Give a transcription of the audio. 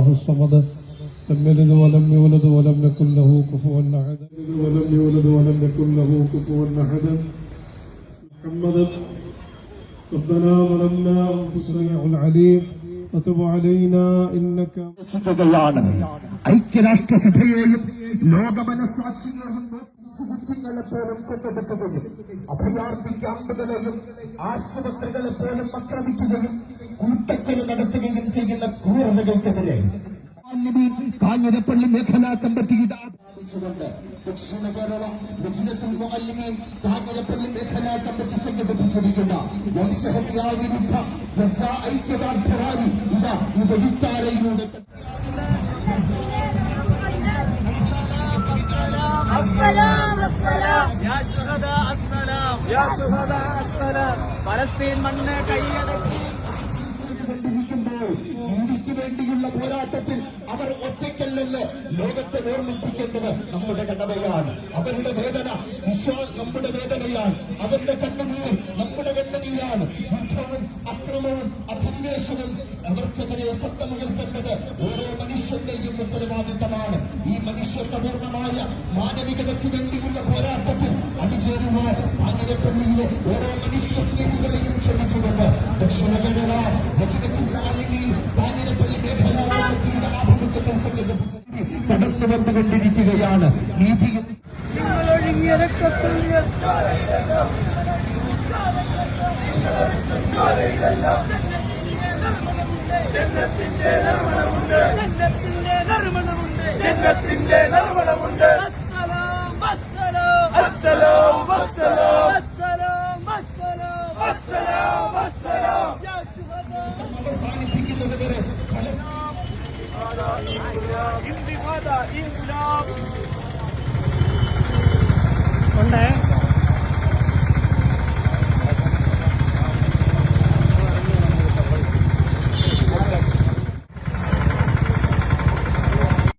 الله الصمد لم يلد ولم يولد ولم يكن له كفوا أحد ولم يولد ولم يكن له كفوا أحد محمد ربنا ظلمنا أنفسنا العليم وتب علينا إنك ഐക്യരാഷ്ട്രസഭയെയും ലോകമനസാക്ഷിയെയും കുഞ്ഞുങ്ങളെ പോലും കൊന്നെടുക്കുകയും അഭയാർത്ഥി ക്യാമ്പുകളെയും ആശുപത്രികളെ പോലും ആക്രമിക്കുകയും കൂട്ടക്കൊല നടത്തുകയും ചെയ്യുന്ന ക്രൂരതകൾക്കെതിരെ കാഞ്ഞിരപ്പള്ളി മേഖലാ കമ്മിറ്റിയുടെ ആഹ്വാനിച്ചുകൊണ്ട് ദക്ഷിണ കേരള ബിജ്നത്തുൽ മുഅല്ലിമീൻ കാഞ്ഞിരപ്പള്ളി മേഖലാ കമ്മിറ്റി സംഘടിപ്പിച്ചിരിക്കുന്ന വംശഹത്യാ വിരുദ്ധ ഐക്യദാർഢ്യ റാലി ഇതാ ഈ വെടിത്താരയിലൂടെ السلام السلام يا شهداء السلام يا شهداء السلام ഫലസ്തീൻ മണ്ണ് കൈയടക്കി ഇന്ത്യക്ക് വേണ്ടിയുള്ള പോരാട്ടത്തിൽ അവർ ഒറ്റയ്ക്കല്ലെന്ന് ലോകത്തെ ഓർമ്മിപ്പിക്കേണ്ടത് നമ്മുടെ കടമയാണ്. അവരുടെ വേദന നമ്മുടെ വേദനയാണ്, അവരുടെ കണ്ണുനീർ നമ്മുടെ കണ്ണുനീരാണ്. യുദ്ധവും അക്രമവും അധിനിവേശവും അവർക്കെതിരെ ശബ്ദമുയർത്തേണ്ടത് ഓരോ മനുഷ്യന്റെയും ഉത്തരവാദിത്തമാണ്. ഈ മനുഷ്യത്വപൂർണമായ മാനവികതയ്ക്ക് വേണ്ടിയുള്ള പോരാട്ടത്തിൽ അണിചേരുവാൻ കാഞ്ഞിരപ്പള്ളിയിലെ ഓരോ മനുഷ്യ സ്നേഹികളെയും ക്ഷണിച്ചുകൊണ്ട് ദക്ഷിണ കേരള കാഞ്ഞിരപ്പള്ളി മേഖലാ ആഭിമുഖ്യത്തിൽ സംഘടിപ്പിച്ച് കടന്നു വന്നുകൊണ്ടിരിക്കുകയാണ്. നീതിയും അവസാനിപ്പിക്കുന്നത് വരെ ഉണ്ട്.